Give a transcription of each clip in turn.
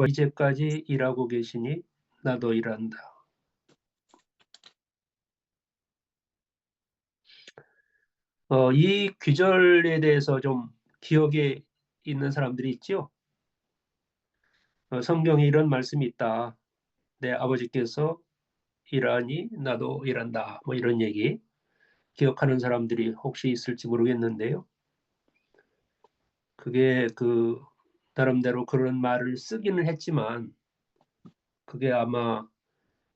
이제까지 일하고 계시니 나도 일한다. 이 귀절에 대해서 좀 기억에 있는 사람들이 있죠. 성경에 이런 말씀이 있다. 내 아버지께서 일하니 나도 일한다. 뭐 이런 얘기 기억하는 사람들이 혹시 있을지 모르겠는데요. 그게 나름대로 그런 말을 쓰기는 했지만 그게 아마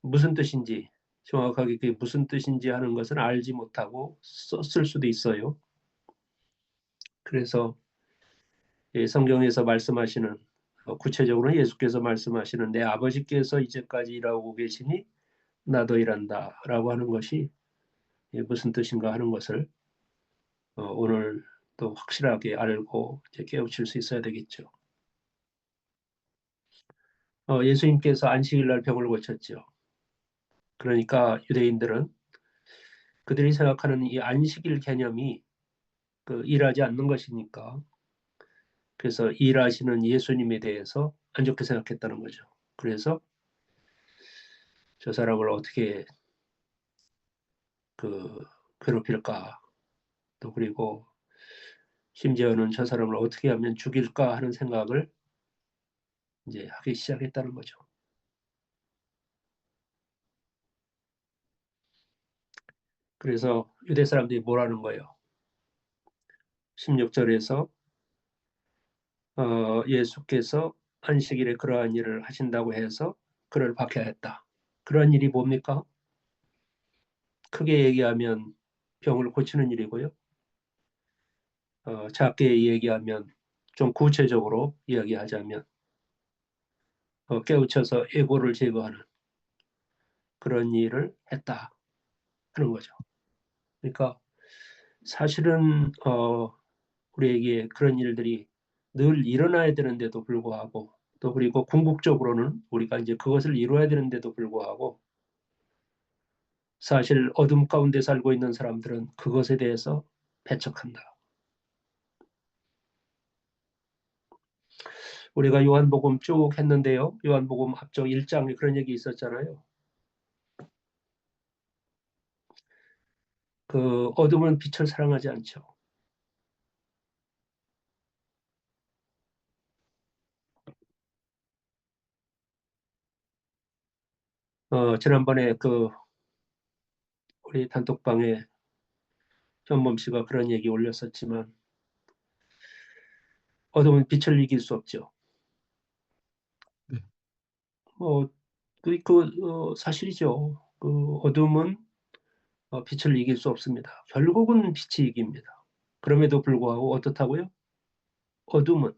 무슨 뜻인지 정확하게 그게 무슨 뜻인지 하는 것은 알지 못하고 썼을 수도 있어요. 그래서 성경에서 말씀하시는 구체적으로 예수께서 말씀하시는 내 아버지께서 이제까지 일하고 계시니 나도 일한다 라고 하는 것이 무슨 뜻인가 하는 것을 오늘 또 확실하게 알고 깨우칠 수 있어야 되겠죠. 예수님께서 안식일 날 병을 고쳤죠. 그러니까 유대인들은 그들이 생각하는 이 안식일 개념이 일하지 않는 것이니까 그래서 일하시는 예수님에 대해서 안 좋게 생각했다는 거죠. 그래서 저 사람을 어떻게 괴롭힐까 또 그리고 심지어는 저 사람을 어떻게 하면 죽일까 하는 생각을 이제 하기 시작했다는 거죠. 그래서 유대 사람들이 뭐라는 거예요? 16절에서 예수께서 안식일에 그러한 일을 하신다고 해서 그를 박해야 했다. 그러한 일이 뭡니까? 크게 얘기하면 병을 고치는 일이고요. 작게 얘기하면 좀 구체적으로 이야기하자면 깨우쳐서 애고를 제거하는 그런 일을 했다 하는 거죠. 그러니까 사실은 우리에게 그런 일들이 늘 일어나야 되는데도 불구하고 또 그리고 궁극적으로는 우리가 이제 그것을 이루어야 되는데도 불구하고 사실 어둠 가운데 살고 있는 사람들은 그것에 대해서 배척한다. 우리가 요한복음 쭉 했는데요. 요한복음 앞쪽 1장에 그런 얘기 있었잖아요. 어둠은 빛을 사랑하지 않죠. 지난번에 우리 단톡방에 전범 씨가 그런 얘기 올렸었지만 어둠은 빛을 이길 수 없죠. 네. 사실이죠. 어둠은 빛을 이길 수 없습니다. 결국은 빛이 이깁니다. 그럼에도 불구하고 어떻다고요? 어둠은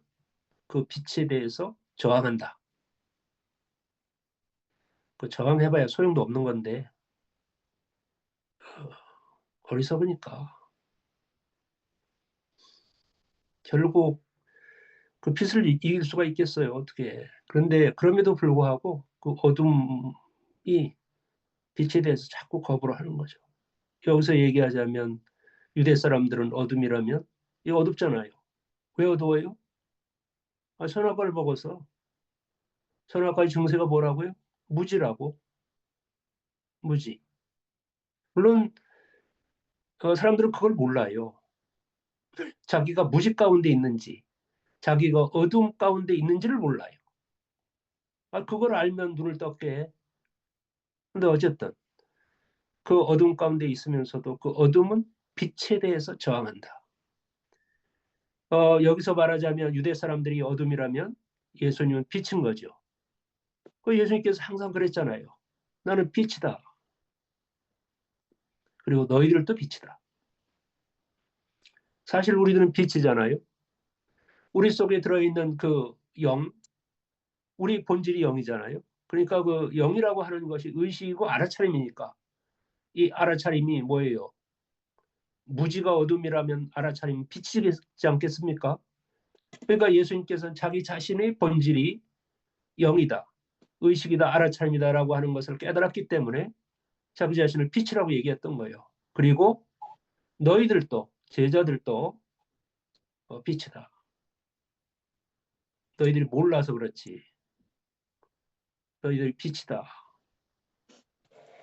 그 빛에 대해서 저항한다. 저항해봐야 소용도 없는 건데 어리석으니까 결국 그 빛을 이길 수가 있겠어요. 어떻게. 그런데 그럼에도 불구하고 그 어둠이 빛에 대해서 자꾸 거부를 하는 거죠. 여기서 얘기하자면 유대 사람들은 어둠이라면 이거 어둡잖아요. 왜 어두워요? 선악과를 먹어서. 선악과의 증세가 뭐라고요? 무지라고. 무지. 물론 사람들은 그걸 몰라요. 자기가 무지 가운데 있는지 자기가 어둠 가운데 있는지를 몰라요. 그걸 알면 눈을 떴게. 근데 어쨌든 그 어둠 가운데 있으면서도 그 어둠은 빛에 대해서 저항한다. 여기서 말하자면 유대 사람들이 어둠이라면 예수님은 빛인 거죠. 예수님께서 항상 그랬잖아요. 나는 빛이다. 그리고 너희들도 빛이다. 사실 우리들은 빛이잖아요. 우리 속에 들어있는 그 영, 우리 본질이 영이잖아요. 그러니까 그 영이라고 하는 것이 의식이고 알아차림이니까 이 알아차림이 뭐예요? 무지가 어둠이라면 알아차림이 빛이지 않겠습니까? 그러니까 예수님께서는 자기 자신의 본질이 영이다, 의식이다, 알아차림이다라고 하는 것을 깨달았기 때문에 자기 자신을 빛이라고 얘기했던 거예요. 그리고 너희들도 제자들도 빛이다. 너희들이 몰라서 그렇지. 너희들이 빛이다.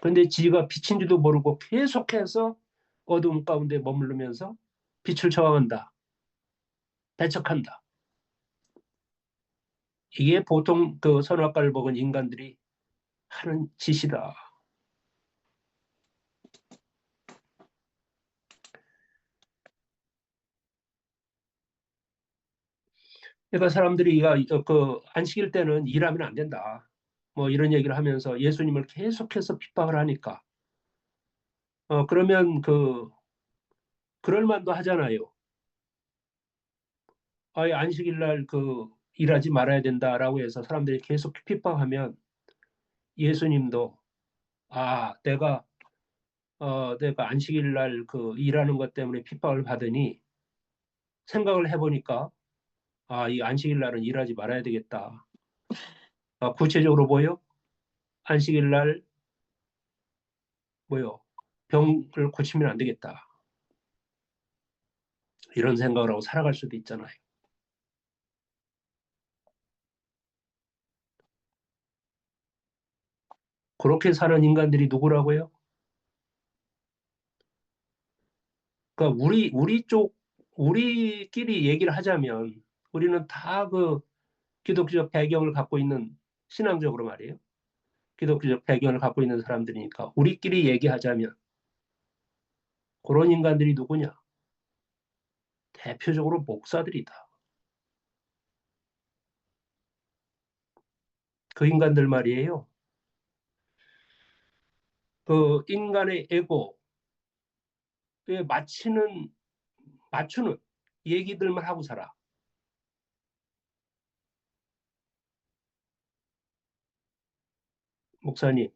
그런데 지가 빛인지도 모르고 계속해서 어두움 가운데 머무르면서 빛을 저항한다. 배척한다. 이게 보통 그 선악과를 먹은 인간들이 하는 짓이다. 그러니까 사람들이 그 안식일 때는 일하면 안 된다. 뭐 이런 얘기를 하면서 예수님을 계속해서 핍박을 하니까 그러면 그럴 만도 하잖아요. 아예 안식일 날 일하지 말아야 된다라고 해서 사람들이 계속 핍박하면 예수님도 내가 내가 안식일 날 일하는 것 때문에 핍박을 받으니 생각을 해보니까 이 안식일 날은 일하지 말아야 되겠다. 구체적으로 뭐요? 안식일 날 뭐요? 병을 고치면 안 되겠다. 이런 생각을 하고 살아갈 수도 있잖아요. 그렇게 사는 인간들이 누구라고요? 그러니까 우리끼리 얘기를 하자면 우리는 다 기독교적 배경을 갖고 있는 신앙적으로 말이에요. 기독교적 배경을 갖고 있는 사람들이니까 우리끼리 얘기하자면 그런 인간들이 누구냐? 대표적으로 목사들이다. 그 인간들 말이에요. 그 인간의 에고에 맞추는 얘기들만 하고 살아. 목사님,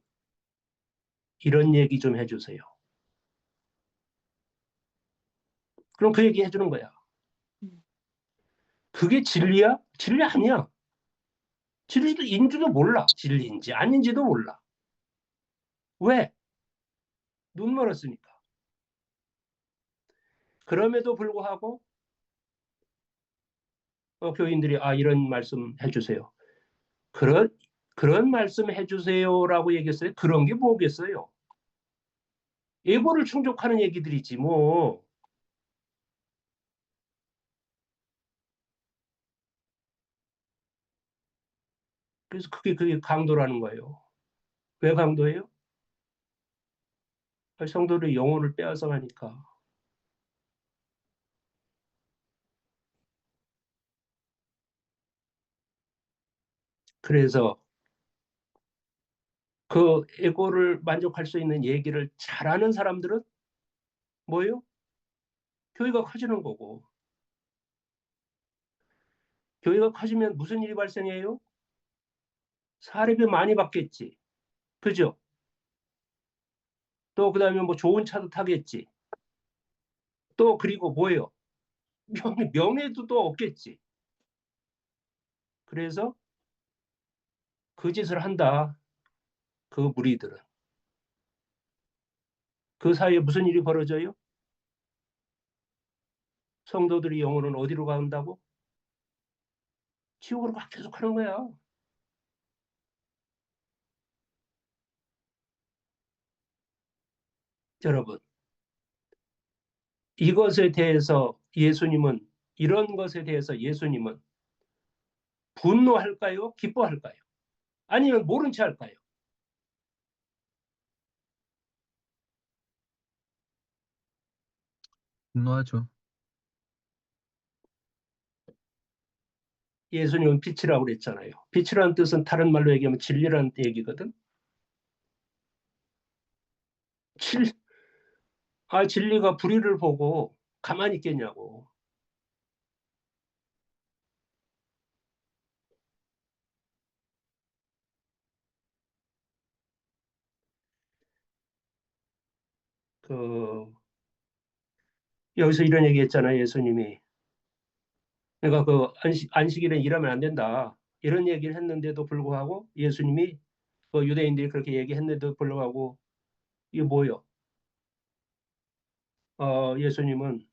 이런 얘기 좀 해주세요. 그럼 그 얘기 해주는 거야. 그게 진리야? 진리 아니야. 인지도 몰라. 진리인지 아닌지도 몰라. 왜? 눈 멀었으니까. 그럼에도 불구하고 교인들이 이런 말씀 해주세요. 그런 말씀 해주세요라고 얘기했어요. 그런 게 뭐겠어요? 예고를 충족하는 얘기들이지 뭐. 그래서 그게 강도라는 거예요. 왜 강도예요? 성도들의 영혼을 빼앗아 가니까. 그래서 그 에고를 만족할 수 있는 얘기를 잘하는 사람들은 뭐예요? 교회가 커지는 거고. 교회가 커지면 무슨 일이 발생해요? 사례비 많이 받겠지. 그죠? 또 그다음에 뭐 좋은 차도 타겠지. 또 그리고 뭐예요? 명예도 또 없겠지. 그래서 그 짓을 한다. 그 무리들은. 그 사이에 무슨 일이 벌어져요? 성도들의 영혼은 어디로 간다고? 지옥으로 계속 하는 거야. 여러분, 이런 것에 대해서 예수님은 분노할까요? 기뻐할까요? 아니면 모른 채 할까요? 분노하죠. 예수님은 빛이라고 그랬잖아요. 빛이라는 뜻은 다른 말로 얘기하면 진리라는 얘기거든. 진리가 불의를 보고 가만히 있겠냐고. 여기서 이런 얘기 했잖아요, 예수님이. 그러니까 안식일에 일하면 안 된다. 이런 얘기를 했는데도 불구하고 예수님이 유대인들이 그렇게 얘기했는데도 불구하고 이게 뭐예요? 예수님은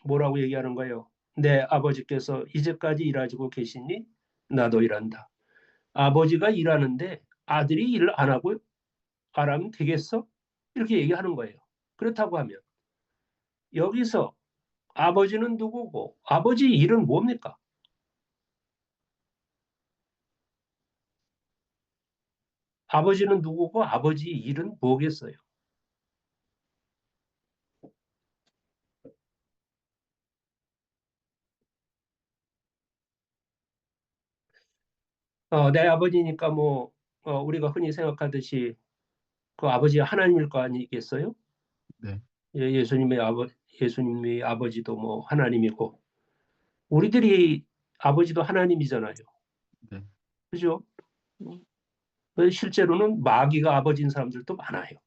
뭐라고 얘기하는 거예요? 내 아버지께서 이제까지 일하시고 계시니 나도 일한다. 아버지가 일하는데 아들이 일을 안 하고 안 하면 되겠어? 이렇게 얘기하는 거예요. 그렇다고 하면 여기서 아버지는 누구고 아버지 일은 뭡니까? 아버지는 누구고 아버지 일은 뭐겠어요? 내 아버지니까 뭐 우리가 흔히 생각하듯이 그 아버지가 하나님일 거 아니겠어요? 네. 예수님의 아버지도 뭐 하나님이고 우리들이 아버지도 하나님이잖아요. 네. 그죠? 실제로는 마귀가 아버지인 사람들도 많아요.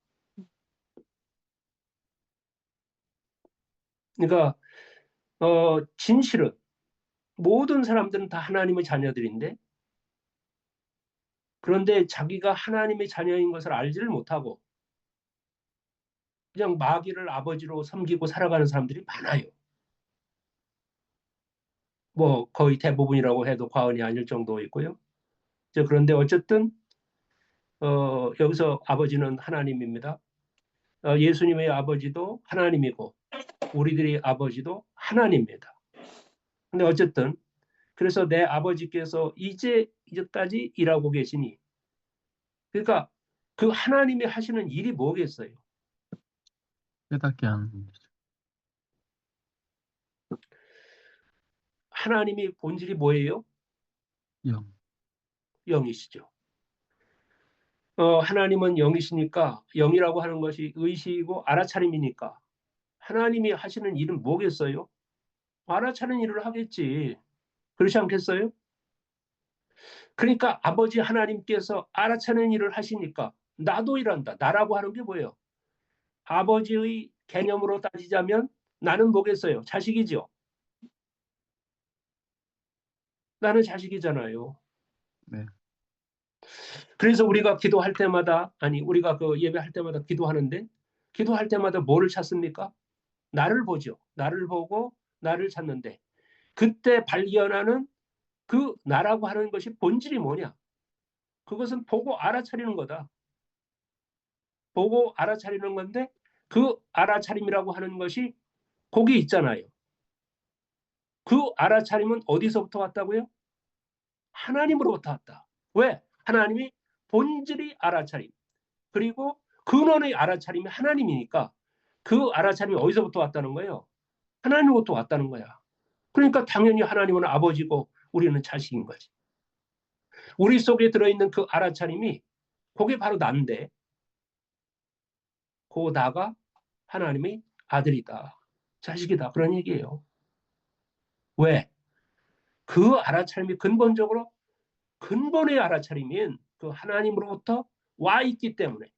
그러니까 진실은 모든 사람들은 다 하나님의 자녀들인데 그런데 자기가 하나님의 자녀인 것을 알지를 못하고 그냥 마귀를 아버지로 섬기고 살아가는 사람들이 많아요. 뭐 거의 대부분이라고 해도 과언이 아닐 정도 있고요. 그런데 어쨌든 여기서 아버지는 하나님입니다. 예수님의 아버지도 하나님이고 우리들의 아버지도 하나님입니다. 근데 어쨌든 그래서 내 아버지께서 이제까지 일하고 계시니 그러니까 그 하나님이 하시는 일이 뭐겠어요? 깨닫게 하는 일이죠. 하나님이 본질이 뭐예요? 영. 영이시죠. 하나님은 영이시니까 영이라고 하는 것이 의식이고 알아차림이니까 하나님이 하시는 일은 뭐겠어요? 알아차리는 일을 하겠지. 그렇지 않겠어요? 그러니까 아버지 하나님께서 알아차리는 일을 하시니까 나도 일한다. 나라고 하는 게 뭐예요? 아버지의 개념으로 따지자면 나는 뭐겠어요? 자식이죠. 나는 자식이잖아요. 네. 그래서 우리가 기도할 때마다 우리가 그 예배할 때마다 기도하는데 기도할 때마다 뭐를 찾습니까? 나를 보죠. 나를 보고 나를 찾는데 그때 발견하는 그 나라고 하는 것이 본질이 뭐냐? 그것은 보고 알아차리는 거다. 보고 알아차리는 건데 그 알아차림이라고 하는 것이 거기 있잖아요. 그 알아차림은 어디서부터 왔다고요? 하나님으로부터 왔다. 왜? 하나님이 본질이 알아차림. 그리고 근원의 알아차림이 하나님이니까 그 알아차림이 어디서부터 왔다는 거예요? 하나님으로부터 왔다는 거야. 그러니까 당연히 하나님은 아버지고 우리는 자식인 거지. 우리 속에 들어있는 그 알아차림이 그게 바로 난데 그 나가 하나님의 아들이다. 자식이다. 그런 얘기예요. 왜? 그 알아차림이 근본의 알아차림인 그 하나님으로부터 와 있기 때문에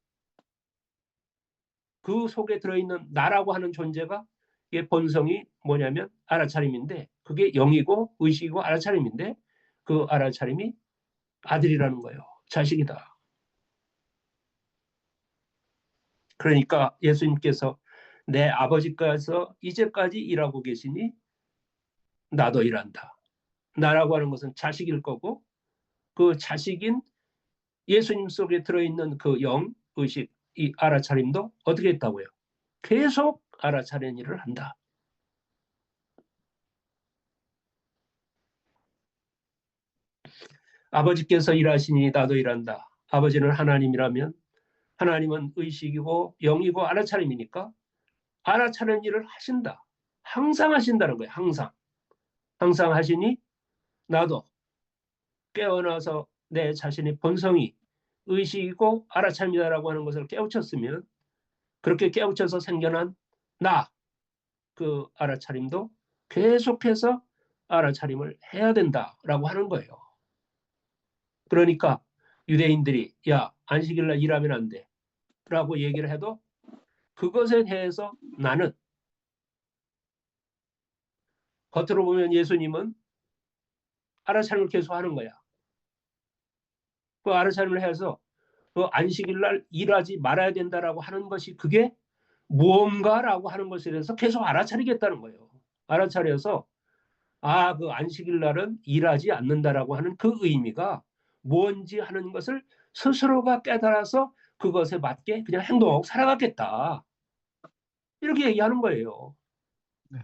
그 속에 들어있는 나라고 하는 존재가 본성이 뭐냐면 알아차림인데 그게 영이고 의식이고 알아차림인데 그 알아차림이 아들이라는 거예요. 자식이다. 그러니까 예수님께서 내 아버지께서 이제까지 일하고 계시니 나도 일한다. 나라고 하는 것은 자식일 거고 그 자식인 예수님 속에 들어있는 그 영, 의식, 이 알아차림도 어떻게 했다고요? 계속 알아차리는 일을 한다. 아버지께서 일하시니 나도 일한다. 아버지는 하나님이라면 하나님은 의식이고 영이고 알아차림이니까 알아차리는 일을 하신다. 항상 하신다는 거예요. 항상. 항상 하시니 나도 깨어나서 내 자신의 본성이 의식이고 알아차림이다라고 하는 것을 깨우쳤으면 그렇게 깨우쳐서 생겨난 나, 그 알아차림도 계속해서 알아차림을 해야 된다라고 하는 거예요. 그러니까 유대인들이 야 안식일날 일하면 안 돼 라고 얘기를 해도 그것에 대해서 나는 겉으로 보면 예수님은 알아차림을 계속 하는 거야. 그 알아차림을 해서 그 안식일날 일하지 말아야 된다라고 하는 것이 그게 무언가라고 하는 것에 대해서 계속 알아차리겠다는 거예요. 알아차려서 그 안식일날은 일하지 않는다라고 하는 그 의미가 뭔지 하는 것을 스스로가 깨달아서 그것에 맞게 그냥 행동하고 살아가겠다. 이렇게 얘기하는 거예요. 네.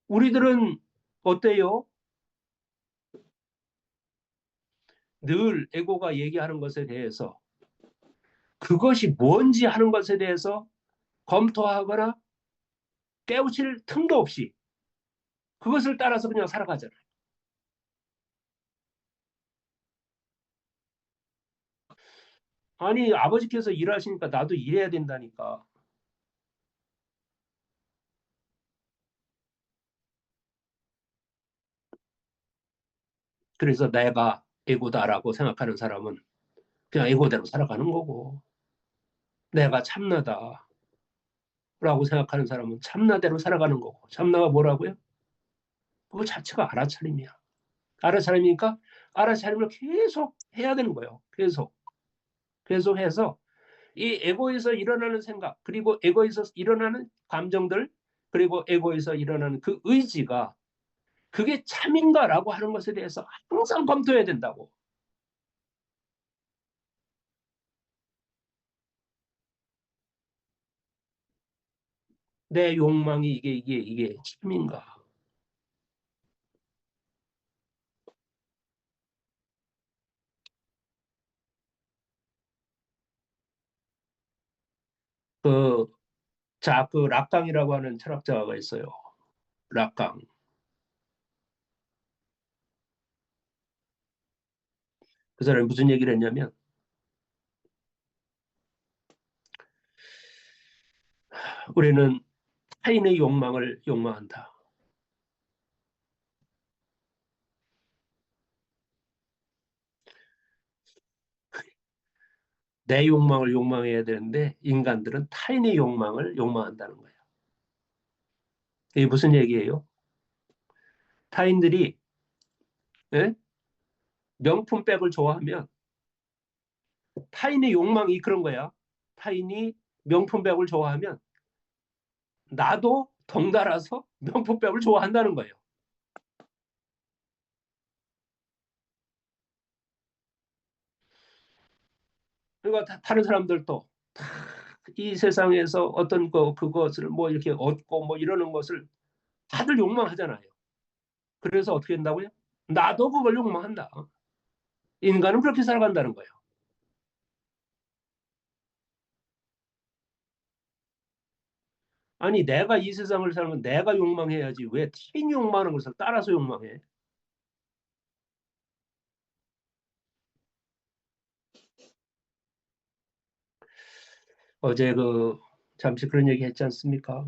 우리들은 어때요? 늘 에고가 얘기하는 것에 대해서 그것이 뭔지 하는 것에 대해서 검토하거나 깨우칠 틈도 없이 그것을 따라서 그냥 살아가잖아요. 아니, 아버지께서 일하시니까 나도 일해야 된다니까. 그래서 내가 에고다라고 생각하는 사람은 그냥 에고대로 살아가는 거고, 내가 참나다라고 생각하는 사람은 참나대로 살아가는 거고. 참나가 뭐라고요? 그거 자체가 알아차림이야. 알아차림이니까 알아차림을 계속 해야 되는 거예요. 계속 해서 이 에고에서 일어나는 생각, 그리고 에고에서 일어나는 감정들, 그리고 에고에서 일어나는 그 의지가 그게 참인가라고 하는 것에 대해서 항상 검토해야 된다고. 내 욕망이 이게 참인가. 그, 자, 그 락강이라고 하는 철학자가 있어요. 락강. 그 사람이 무슨 얘기를 했냐면, 우리는 타인의 욕망을 욕망한다. 내 욕망을 욕망해야 되는데 인간들은 타인의 욕망을 욕망한다는 거예요. 이게 무슨 얘기예요? 타인들이 예? 명품백을 좋아하면 타인의 욕망이 그런 거야. 타인이 명품백을 좋아하면 나도 덩달아서 명품백을 좋아한다는 거예요. 그러니까 다른 사람들도 이 세상에서 어떤 그것을 뭐 이렇게 얻고 뭐 이러는 것을 다들 욕망하잖아요. 그래서 어떻게 된다고요? 나도 그걸 욕망한다. 인간은 그렇게 살아간다는 거예요. 아니 내가 이 세상을 살면 내가 욕망해야지 왜 타인이 욕망하는 것을 따라서 욕망해? 어제 잠시 그런 얘기 했지 않습니까?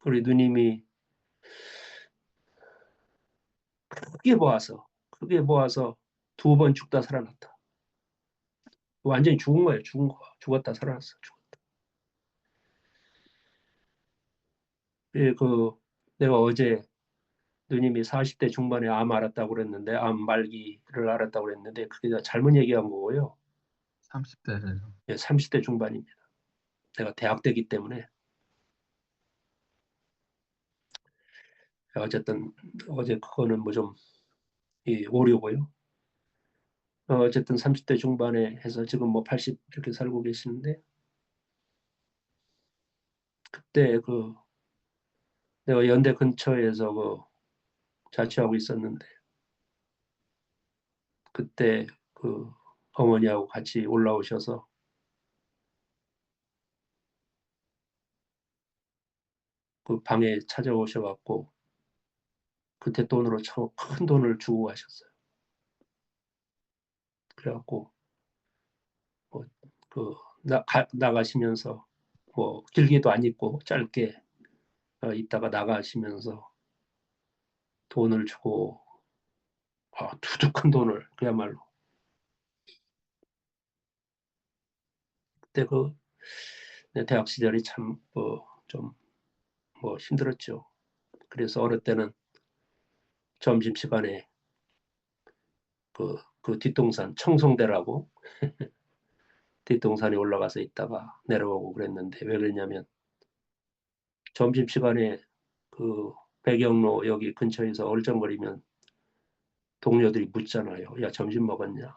우리 누님이 크게 보아서 2번 죽다 살아났다. 완전히 죽은 거예요. 죽은 거. 죽었다 살아났어. 예, 내가 어제 누님이 40대 중반에 암 알았다고 그랬는데 암 말기를 알았다고 그랬는데 그게 다 잘못 얘기한 거고요. 30대래요. 예, 30대 중반입니다. 내가 대학 때기 때문에 어쨌든 어제 그거는 뭐 좀 오류고요. 어쨌든 30대 중반에 해서 지금 뭐 80 이렇게 살고 계시는데 그때 내가 연대 근처에서 자취하고 있었는데 그때 어머니하고 같이 올라오셔서 그 방에 찾아오셔갖고 그때 돈으로 참 큰 돈을 주고 가셨어요. 그래갖고 뭐 나가시면서 뭐 길게도 안 입고 짧게 있다가 나가시면서 돈을 주고 두둑한 돈을 그야말로 그때 내 대학 시절이 참 좀 뭐 힘들었죠. 그래서 어릴 때는 점심시간에 그 뒷동산 청송대라고 뒷동산에 올라가서 있다가 내려오고 그랬는데 왜 그랬냐면 점심시간에 그 배경로 여기 근처에서 얼쩡거리면 동료들이 묻잖아요. 야, 점심 먹었냐?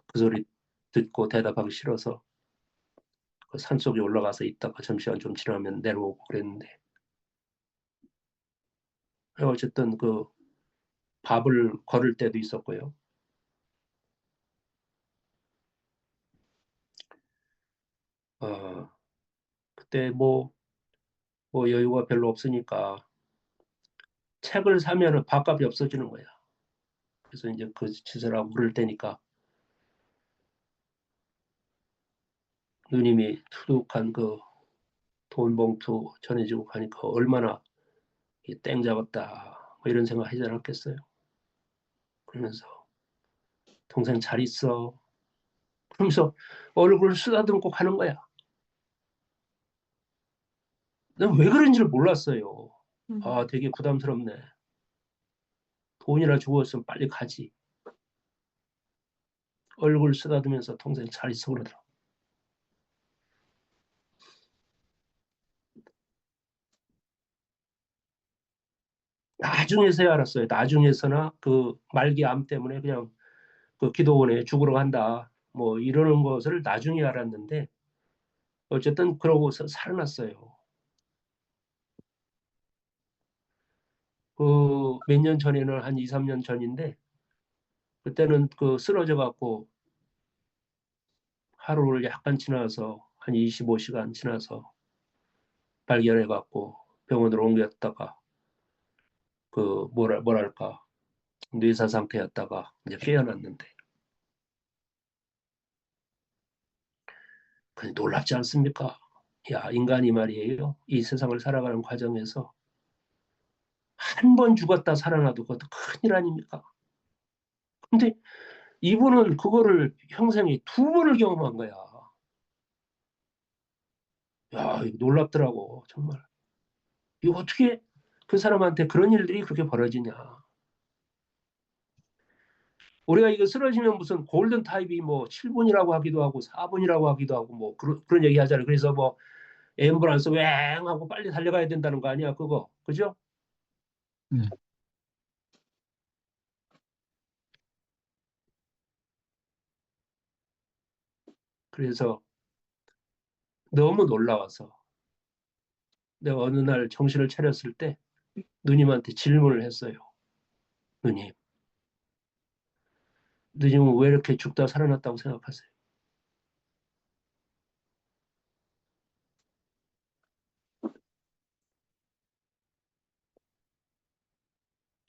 그 소리 듣고 대답하기 싫어서 그 산속에 올라가서 있다가 점심시간 좀 지나면 내려오고 그랬는데, 어쨌든 그 밥을 걸을 때도 있었고요. 그때 뭐 여유가 별로 없으니까 책을 사면은 밥값이 없어지는 거야. 그래서 이제 그 짓을 하고 그럴 때니까 누님이 투둑한 그 돈 봉투 전해주고 가니까 얼마나 땡 잡았다 뭐 이런 생각 하지 않았겠어요. 그러면서 동생 잘 있어. 그러면서 얼굴을 쓰다듬고 가는 거야. 난 왜 그런지를 몰랐어요. 아, 되게 부담스럽네. 돈이나 주었으면 빨리 가지. 얼굴 쓰다듬으면서 동생 잘 있어 그러더라고. 나중에서야 알았어요. 나중에서나 그 말기 암 때문에 그냥 그 기도원에 죽으러 간다. 뭐 이러는 것을 나중에 알았는데 어쨌든 그러고서 살아났어요. 그 몇 년 전에는 한 2, 3년 전인데 그때는 그 쓰러져 갖고 하루를 약간 지나서 한 25시간 지나서 발견해 갖고 병원으로 옮겼다가 그 뭐랄까 뇌사 상태였다가 이제 깨어났는데 그 놀랍지 않습니까? 야, 인간이 말이에요. 이 세상을 살아가는 과정에서 한 번 죽었다 살아나도 그것도 큰일 아닙니까? 근데 이분은 그거를 평생에 두 번을 경험한 거야. 야, 이거 놀랍더라고, 정말. 이거 어떻게 그 사람한테 그런 일들이 그렇게 벌어지냐. 우리가 이거 쓰러지면 무슨 골든 타입이 뭐 7분이라고 하기도 하고 4분이라고 하기도 하고 뭐 그런 얘기 하잖아요. 그래서 뭐 앰뷸런스 왱 하고 빨리 달려가야 된다는 거 아니야, 그거. 그죠? 네. 그래서 너무 놀라워서 내가 어느 날 정신을 차렸을 때 누님한테 질문을 했어요. 누님은 왜 이렇게 죽다 살아났다고 생각하세요?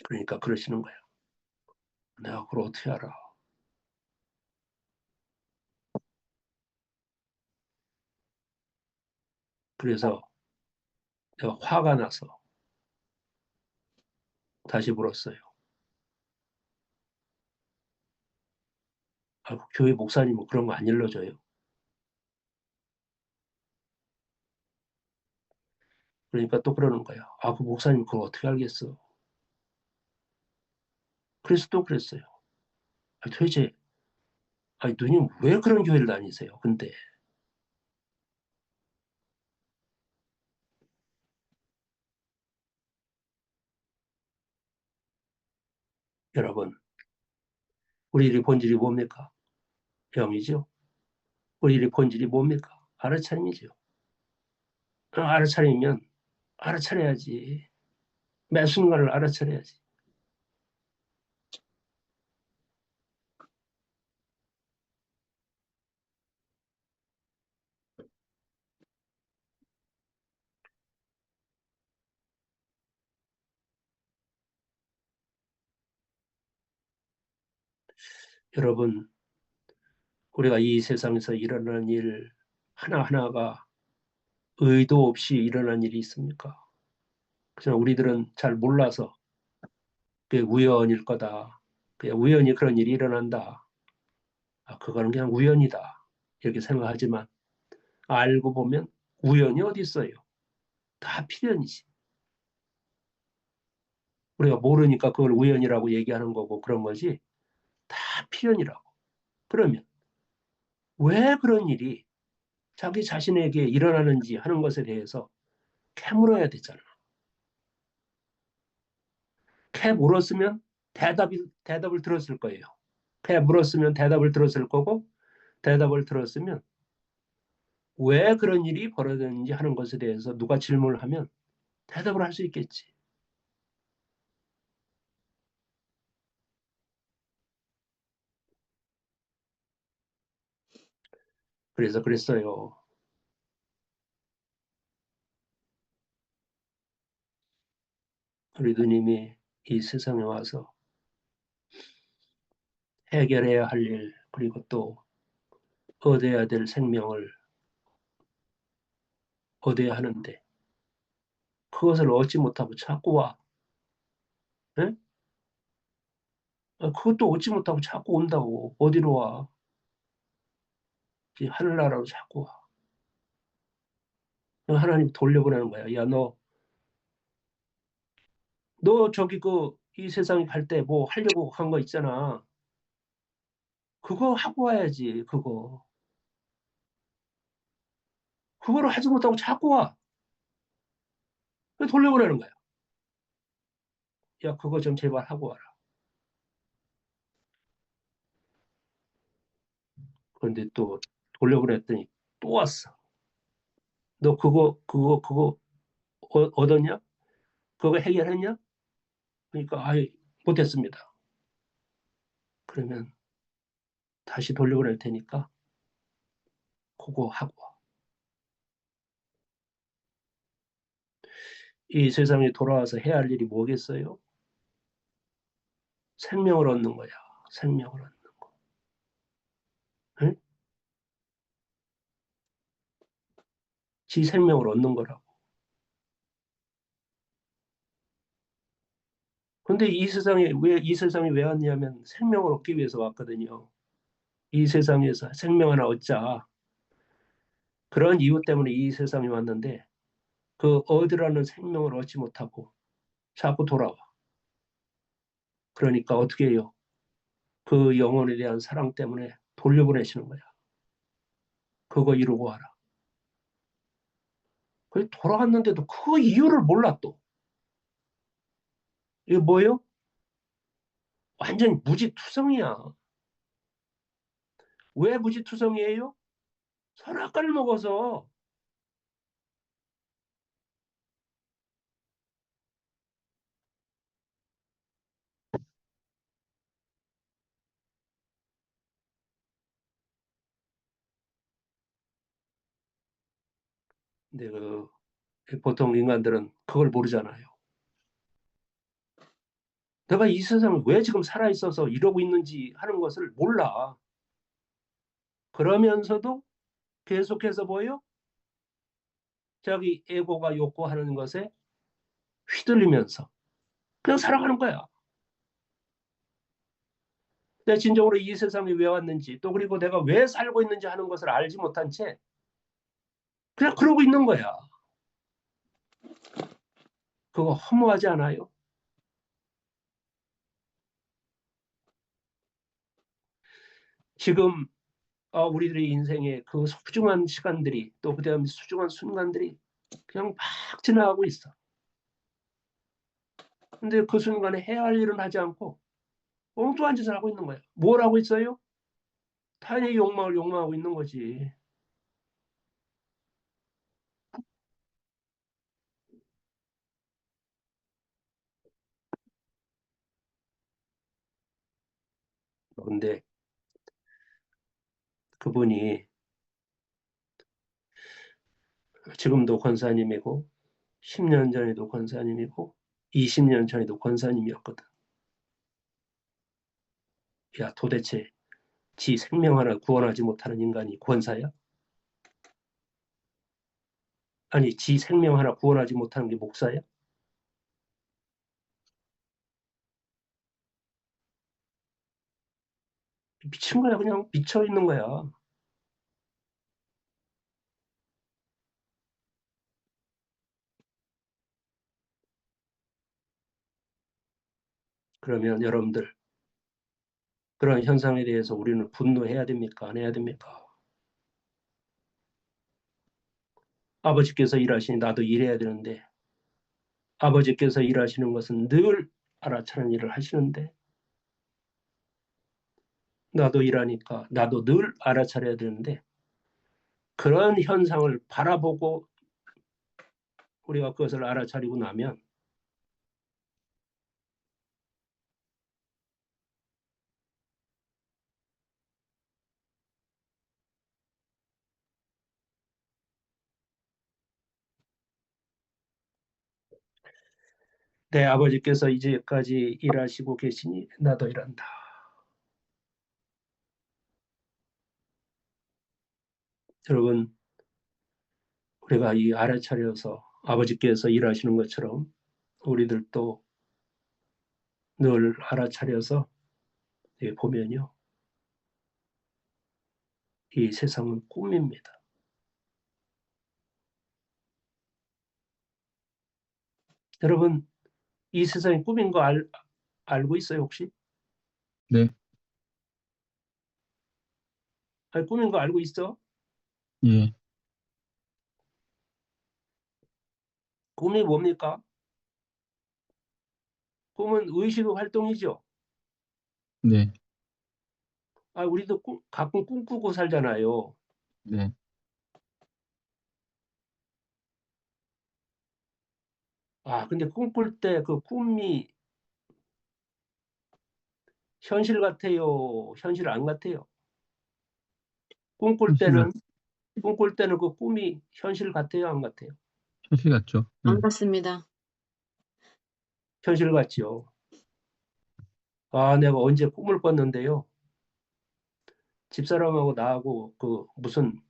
그러니까 그러시는 거예요. 내가 그걸 어떻게 알아? 그래서 내가 화가 나서 다시 물었어요. 아, 교회 목사님은 그런 거 안 일러줘요. 그러니까 또 그러는 거야. 아, 그 목사님 그걸 어떻게 알겠어? 그래서 또 그랬어요. 아니, 도대체 아니, 누님 왜 그런 교회를 다니세요? 근데 여러분, 우리의 본질이 뭡니까? 영이죠. 우리의 본질이 뭡니까? 알아차림이죠. 알아차리면 알아차려야지. 매 순간을 알아차려야지. 여러분, 우리가 이 세상에서 일어나는 일 하나하나가 의도 없이 일어난 일이 있습니까? 그냥 우리들은 잘 몰라서 그게 우연일 거다. 그냥 우연히 그런 일이 일어난다. 아, 그거는 그냥 우연이다. 이렇게 생각하지만 알고 보면 우연이 어디 있어요? 다 필연이지. 우리가 모르니까 그걸 우연이라고 얘기하는 거고 그런 거지. 다 필연이라고. 그러면 왜 그런 일이 자기 자신에게 일어나는지 하는 것에 대해서 캐물어야 되잖아. 캐 물었으면 대답을 들었을 거예요. 캐 물었으면 대답을 들었을 거고, 대답을 들었으면 왜 그런 일이 벌어졌는지 하는 것에 대해서 누가 질문을 하면 대답을 할 수 있겠지. 그래서 그랬어요. 우리 누님이 이 세상에 와서 해결해야 할 일, 그리고 또 얻어야 될 생명을 얻어야 하는데 그것을 얻지 못하고 자꾸 와. 에? 그것도 얻지 못하고 자꾸 온다고. 어디로 와? 하늘나라로 자꾸 와. 하나님 돌려보내는 거야. 야, 너 저기 이 세상에 갈 때 뭐 하려고 한 거 있잖아. 그거 하고 와야지, 그거. 그거를 하지 못하고 자꾸 와. 돌려보내는 거야. 야, 그거 좀 제발 하고 와라. 그런데 또 돌려보냈더니 또 왔어. 너 그거 얻었냐? 그거 해결했냐? 그러니까, 아이, 못했습니다. 그러면 다시 돌려보낼 테니까 그거 하고 와. 이 세상에 돌아와서 해야 할 일이 뭐겠어요? 생명을 얻는 거야. 생명을 얻는 거. 응? 지 생명을 얻는 거라고. 근데 이 세상에 왜 왔냐면 생명을 얻기 위해서 왔거든요. 이 세상에서 생명 하나 얻자. 그런 이유 때문에 이 세상에 왔는데 그 얻으라는 생명을 얻지 못하고 자꾸 돌아와. 그러니까 어떻게 해요? 그 영혼에 대한 사랑 때문에 돌려보내시는 거야. 그거 이루고 와라. 그 돌아왔는데도 그 이유를 몰라 또. 이게 뭐예요? 완전 무지투성이야. 왜 무지투성이에요? 선악과를 먹어서. 근데 보통 인간들은 그걸 모르잖아요. 내가 이 세상에 왜 지금 살아있어서 이러고 있는지 하는 것을 몰라. 그러면서도 계속해서 뭐예요? 자기 에고가 욕구하는 것에 휘둘리면서 그냥 살아가는 거야. 내가 진정으로 이 세상에 왜 왔는지 또 그리고 내가 왜 살고 있는지 하는 것을 알지 못한 채 그냥 그러고 있는 거야. 그거 허무하지 않아요? 지금 우리들의 인생에 그 소중한 시간들이 또 그다음에 소중한 순간들이 그냥 막 지나가고 있어. 근데 그 순간에 해야 할 일은 하지 않고 엉뚱한 짓을 하고 있는 거야. 뭘 하고 있어요? 타인의 욕망을 욕망하고 있는 거지. 그런데 그분이 지금도 권사님이고 10년 전에도 권사님이고 20년 전에도 권사님이었거든. 야, 도대체 지 생명 하나 구원하지 못하는 인간이 권사야? 아니, 지 생명 하나 구원하지 못하는 게 목사야? 미친 거야. 그냥 미쳐 있는 거야. 그러면 여러분들 그런 현상에 대해서 우리는 분노해야 됩니까? 안 해야 됩니까? 아버지께서 일하시니 나도 일해야 되는데 아버지께서 일하시는 것은 늘 알아차리는 일을 하시는데 나도 일하니까 나도 늘 알아차려야 되는데 그런 현상을 바라보고 우리가 그것을 알아차리고 나면 내 아버지께서 이제까지 일하시고 계시니 나도 일한다. 여러분, 우리가 이 알아차려서 아버지께서 일하시는 것처럼 우리들도 늘 알아차려서 보면요. 이 세상은 꿈입니다. 여러분, 이 세상이 꿈인 거 알고 있어요, 혹시? 네. 아니, 꿈인 거 알고 있어? 예. 꿈이 뭡니까? 꿈은 의식 활동이죠. 네. 아, 우리도 가끔 꿈꾸고 살잖아요. 네. 아, 근데 꿈꿀 때 그 꿈이 현실 같아요? 현실 안 같아요? 꿈꿀 현실 같, 때는 꿈꿀 때는 그 꿈이 현실 같아요, 안 같아요? 현실 같죠? 안 같습니다. 현실 같죠. 아, 내가 언제 꿈을 꿨는데요. 집사람하고 나하고 그 무슨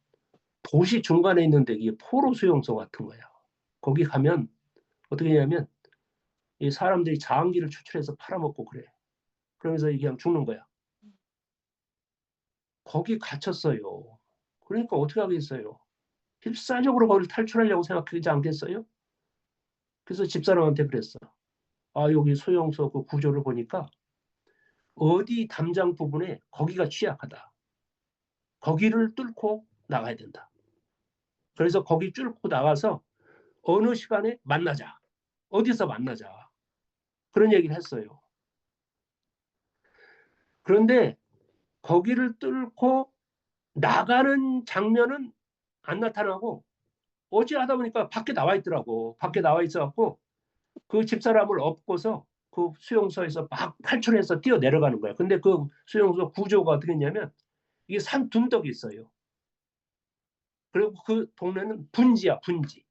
도시 중간에 있는데 이게 포로 수용소 같은 거야. 거기 가면 어떻게 하냐면 이 사람들이 자항기를 추출해서 팔아먹고 그래. 그러면서 이게 그냥 죽는 거야. 거기 갇혔어요. 그러니까 어떻게 하겠어요? 필사적으로 거기를 탈출하려고 생각하지 않겠어요? 그래서 집사람한테 그랬어. 아, 여기 수용소 그 구조를 보니까 어디 담장 부분에 거기가 취약하다. 거기를 뚫고 나가야 된다. 그래서 거기 뚫고 나가서 어느 시간에 만나자. 어디서 만나자. 그런 얘기를 했어요. 그런데 거기를 뚫고 나가는 장면은 안 나타나고 어찌하다 보니까 밖에 나와 있더라고. 밖에 나와 있어갖고 그 집사람을 업고서 그 수용소에서 막 탈출해서 뛰어 내려가는 거야. 근데 그 수용소 구조가 어떻게 했냐면 이게 산 둔덕이 있어요. 그리고 그 동네는 분지야, 분지.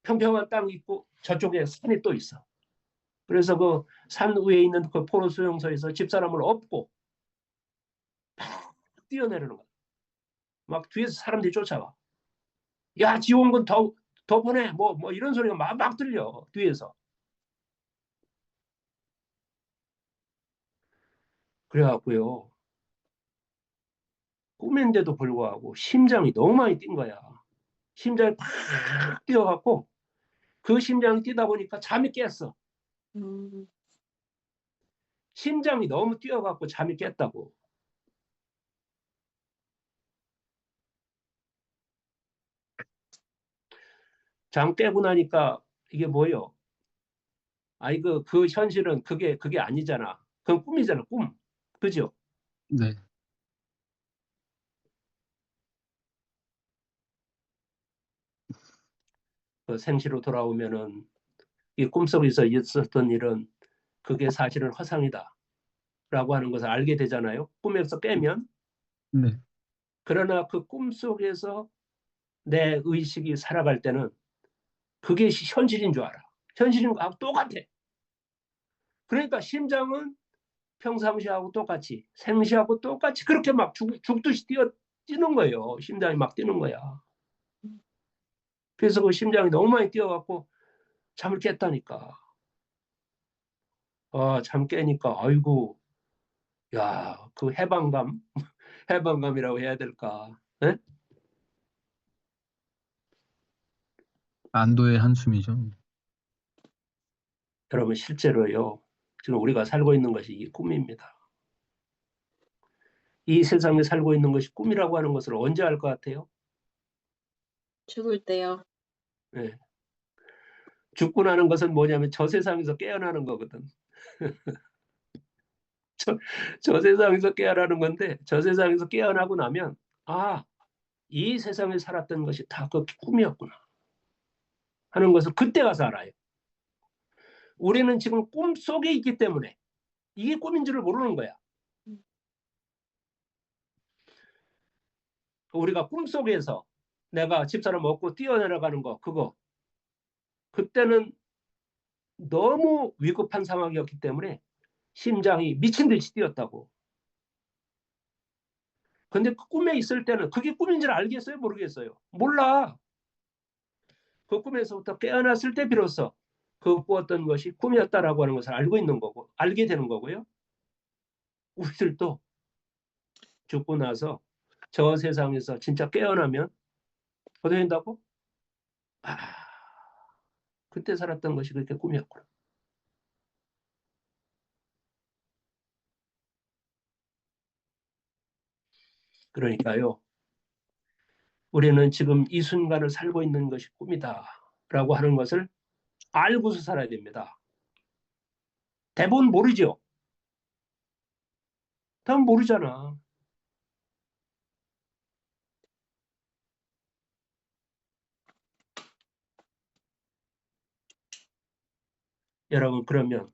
평평한 땅이 있고 저쪽에 산이 또 있어. 그래서 그 산 위에 있는 그 포로 수용소에서 집사람을 업고 막 뛰어내리는 거야. 막 뒤에서 사람들이 쫓아와. 야, 지원군 더 보내. 뭐 이런 소리가 막 들려. 뒤에서. 그래갖고요. 꿈인데도 불구하고 심장이 너무 많이 뛴 거야. 심장이 팍 뛰어갖고 그 심장이 뛰다 보니까 잠이 깼어. 음, 심장이 너무 뛰어갖고 잠이 깼다고. 잠 깨고 나니까 이게 뭐예요? 아이 그 현실은 그게 아니잖아. 그건 꿈이잖아, 꿈. 그죠? 네. 그 생시로 돌아오면은 이 꿈속에서 있었던 일은 그게 사실은 허상이다. 라고 하는 것을 알게 되잖아요. 꿈에서 깨면. 네. 그러나 그 꿈속에서 내 의식이 살아갈 때는 그게 현실인 줄 알아. 현실인 거하고 똑같아. 그러니까 심장은 평상시하고 똑같이 생시하고 똑같이 그렇게 막 죽듯이 뛰는 거예요. 심장이 막 뛰는 거야. 그래서 그 심장이 너무 많이 뛰어갖고 잠을 깼다니까. 잠 깨니까 아이고 야, 그 해방감 해방감이라고 해야 될까? 에? 안도의 한숨이죠. 여러분 실제로요. 지금 우리가 살고 있는 것이 이 꿈입니다. 이 세상에 살고 있는 것이 꿈이라고 하는 것을 언제 알 것 같아요? 죽을 때요. 네. 죽고 나는 것은 뭐냐면 저 세상에서 깨어나는 거거든. 저 세상에서 깨어나는 건데 저 세상에서 깨어나고 나면 아, 이 세상에 살았던 것이 다 그 꿈이었구나 하는 것을 그때 가서 알아요. 우리는 지금 꿈 속에 있기 때문에 이게 꿈인 줄을 모르는 거야. 우리가 꿈 속에서 내가 집사람 얻고 뛰어내려가는 거 그거 그때는 너무 위급한 상황이었기 때문에 심장이 미친 듯이 뛰었다고. 근데 그 꿈에 있을 때는 그게 꿈인 줄 알겠어요? 모르겠어요? 몰라. 그 꿈에서부터 깨어났을 때 비로소 그 꾸었던 것이 꿈이었다라고 하는 것을 알고 있는 거고 알게 되는 거고요. 우리들도 죽고 나서 저 세상에서 진짜 깨어나면 어떻게 된다고? 아, 그때 살았던 것이 그렇게 꿈이었구나. 그러니까요. 우리는 지금 이 순간을 살고 있는 것이 꿈이다라고 하는 것을 알고서 살아야 됩니다. 대부분 모르죠. 대부분 모르잖아. 여러분 그러면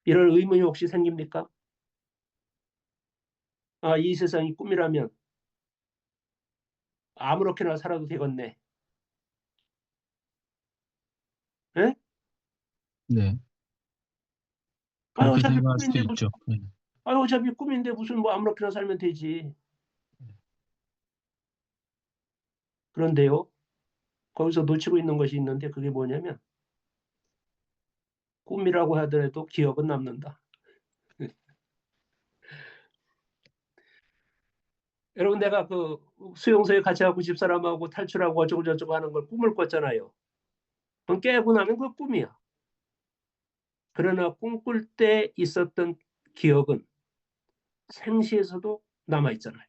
이런 의문이 혹시 생깁니까? 아, 이 세상이 꿈이라면 아무렇게나 살아도 되겠네. 에? 네. 아, 그렇게 어차피 생각할 수도 꿈인데 무슨 있죠. 네. 아, 어차피 꿈인데 무슨 뭐 아무렇게나 살면 되지. 그런데요. 거기서 놓치고 있는 것이 있는데 그게 뭐냐면 꿈이라고 하더라도 기억은 남는다. 여러분 내가 그 수용소에 같이 하고 집사람하고 탈출하고 어쩌고 저쩌고 하는 걸 꿈을 꿨잖아요. 그럼 깨고 나면 그 꿈이야. 그러나 꿈꿀 때 있었던 기억은 생시에서도 남아있잖아요.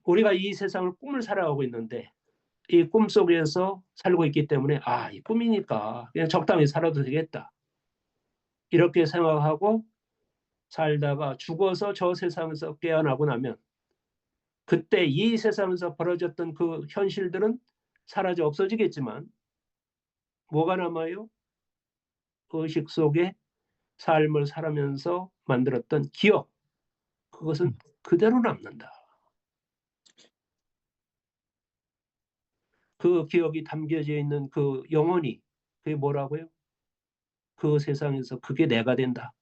우리가 이 세상을 꿈을 살아가고 있는데 이 꿈 속에서 살고 있기 때문에 아, 이 꿈이니까 그냥 적당히 살아도 되겠다. 이렇게 생각하고 살다가 죽어서 저 세상에서 깨어나고 나면 그때 이 세상에서 벌어졌던 그 현실들은 사라져 없어지겠지만 뭐가 남아요? 의식 속에 삶을 살아면서 만들었던 기억 그것은 그대로 남는다. 그 기억이 담겨져 있는 그 영혼이 그게 뭐라고요? 그 세상에서 그게 내가 된다.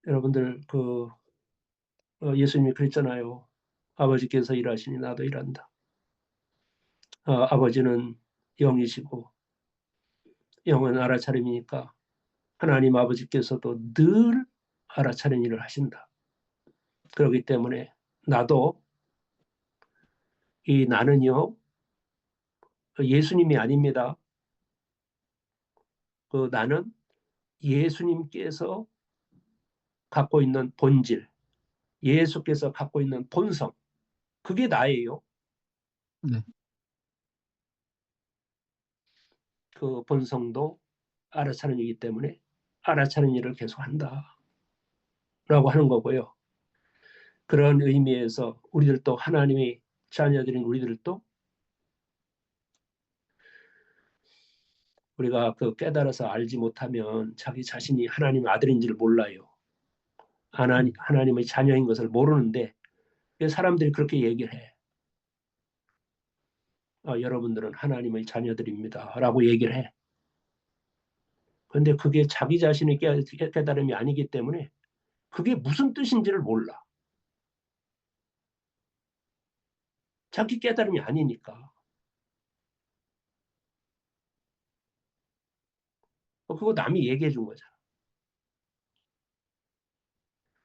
여러분들 그 예수님이 그랬잖아요. 아버지께서 일하시니 나도 일한다. 아버지는 영이시고 영은 알아차림이니까 하나님 아버지께서도 늘 알아차린 일을 하신다. 그렇기 때문에 나도 이 나는요 예수님이 아닙니다. 그 나는 예수님께서 갖고 있는 본질, 예수께서 갖고 있는 본성, 그게 나예요. 네. 그 본성도 알아차린 일이기 때문에 알아차린 일을 계속한다. 라고 하는 거고요. 그런 의미에서 우리들도 하나님의 자녀들인 우리들도 우리가 그 깨달아서 알지 못하면 자기 자신이 하나님 아들인지를 몰라요. 하나님의 자녀인 것을 모르는데 사람들이 그렇게 얘기를 해. 여러분들은 하나님의 자녀들입니다. 라고 얘기를 해. 그런데 그게 자기 자신의 깨달음이 아니기 때문에 그게 무슨 뜻인지를 몰라. 자기 깨달음이 아니니까. 그거 남이 얘기해 준 거잖아.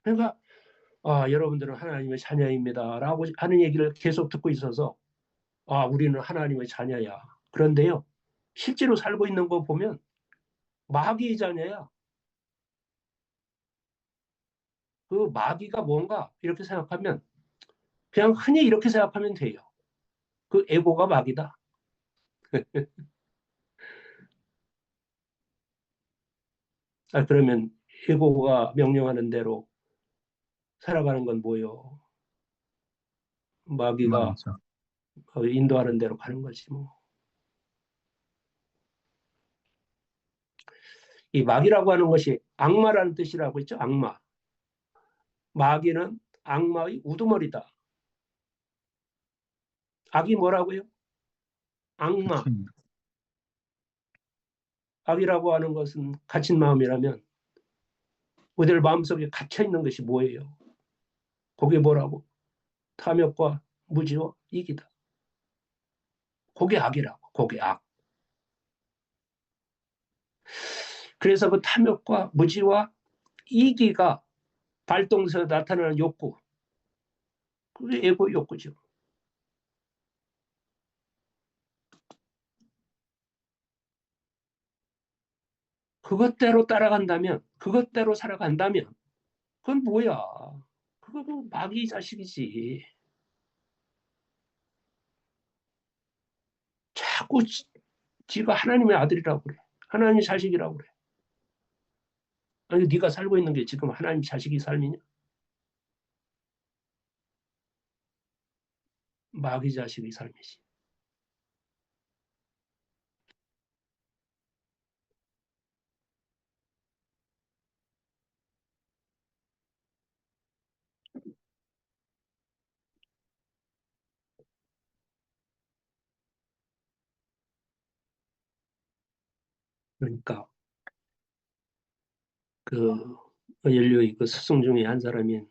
그러니까 여러분들은 하나님의 자녀입니다라고 하는 얘기를 계속 듣고 있어서 우리는 하나님의 자녀야. 그런데요, 실제로 살고 있는 거 보면 마귀의 자녀야. 그 마귀가 뭔가 이렇게 생각하면 그냥 흔히 이렇게 생각하면 돼요. 그 에고가 마귀다. 그러면 에고가 명령하는 대로 살아가는 건 뭐요? 마귀가 마귀죠. 인도하는 대로 가는 거지 뭐. 이 마귀라고 하는 것이 악마라는 뜻이라고 했죠. 악마. 마귀는 악마의 우두머리다. 악이 뭐라고요? 악마. 그렇죠. 악이라고 하는 것은 갇힌 마음이라면 우리들 마음속에 갇혀 있는 것이 뭐예요? 그게 뭐라고? 탐욕과 무지와 이기다. 그게 악이라고. 그게 악. 그래서 그 탐욕과 무지와 이기가 발동해서 나타나는 욕구. 그게 에고 욕구죠. 그것대로 따라간다면, 그것대로 살아간다면, 그건 뭐야? 그거 마귀 자식이지. 자꾸 지가 하나님의 아들이라고 그래. 하나님의 자식이라고 그래. 아니, 네가 살고 있는 게 지금 하나님 자식이 삶이냐? 마귀 자식이 삶이지. 그러니까 그 인류의 그 스승 중에 한 사람인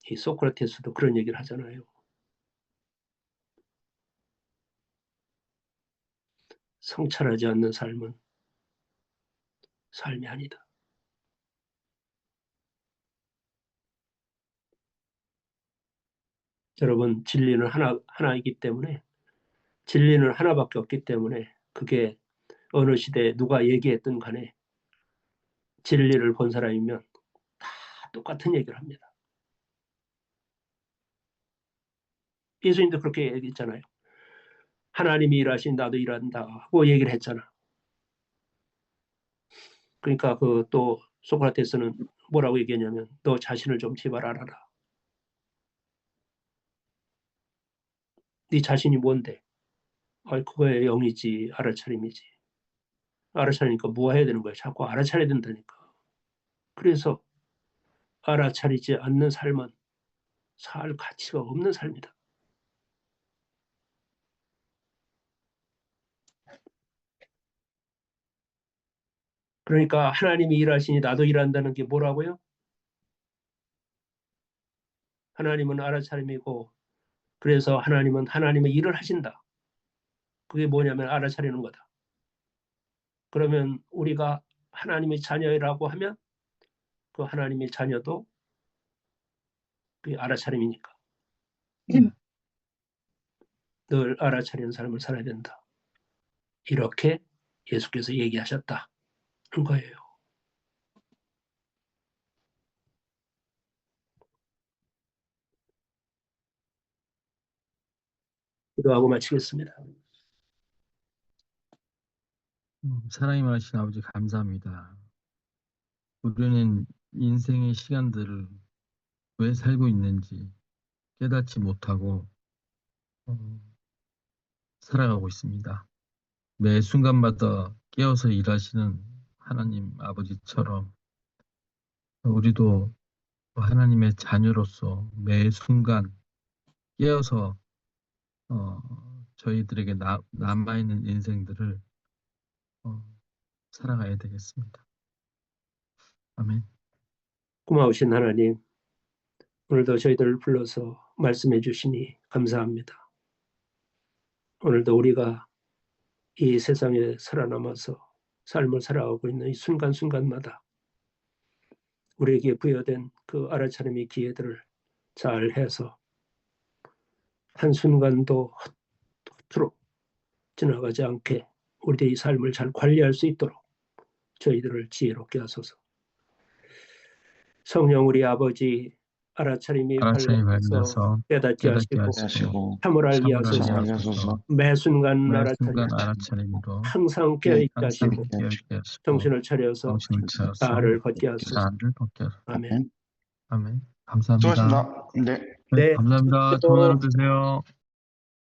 이 소크라테스도 그런 얘기를 하잖아요. 성찰하지 않는 삶은 삶이 아니다. 여러분, 진리는 하나이기 때문에, 진리는 하나밖에 없기 때문에, 그게 어느 시대에 누가 얘기했든 간에 진리를 본 사람이면 다 똑같은 얘기를 합니다. 예수님도 그렇게 얘기했잖아요. 하나님이 일하신 나도 일한다고 얘기를 했잖아. 그러니까 그 또 소크라테스는 뭐라고 얘기했냐면 너 자신을 좀 제발 알아라. 네 자신이 뭔데? 그거에 영이지, 알아차림이지. 알아차리니까 뭐 해야 되는 거야? 자꾸 알아차려야 된다니까. 그래서 알아차리지 않는 삶은 살 가치가 없는 삶이다. 그러니까 하나님이 일하시니 나도 일한다는 게 뭐라고요? 하나님은 알아차림이고 그래서 하나님은 하나님의 일을 하신다. 그게 뭐냐면 알아차리는 거다. 그러면 우리가 하나님의 자녀라고 하면 그 하나님의 자녀도 그게 알아차림이니까. 늘 알아차리는 삶을 살아야 된다. 이렇게 예수께서 얘기하셨다는 거예요. 기도하고 마치겠습니다. 사랑이 많으신 아버지 감사합니다. 우리는 인생의 시간들을 왜 살고 있는지 깨닫지 못하고 살아가고 있습니다. 매 순간마다 깨어서 일하시는 하나님 아버지처럼 우리도 하나님의 자녀로서 매 순간 깨어서 저희들에게 남아있는 인생들을 살아가야 되겠습니다. 아멘. 고마우신 하나님, 오늘도 저희들을 불러서 말씀해 주시니 감사합니다. 오늘도 우리가 이 세상에 살아남아서 삶을 살아가고 있는 이 순간순간마다 우리에게 부여된 그 알아차림의 기회들을 잘 해서 한순간도 허투루 지나가지 않게 우리의 삶을 잘 관리할 수 있도록 저희들을 지혜롭게 하소서. 성령 우리 아버지 알아차림이 알아차림이 밝아서 밝아서 깨닫게 깨닫게 하시고 하시고 참을 알게 참을 하소서. 알게 하소서. 매 순간 매 알아차림 순간 알아차림으로 항상 깨어있게 항상 하시고 깨어있게 하시고 정신을 차려서 정신을 차려서 자아를 벗게 하소서. 자아를 벗게 하소서. 아멘. 아멘. 감사합니다. 수고하셨습니다. 네. 네, 네. 감사합니다. 좋은 하루 되세요.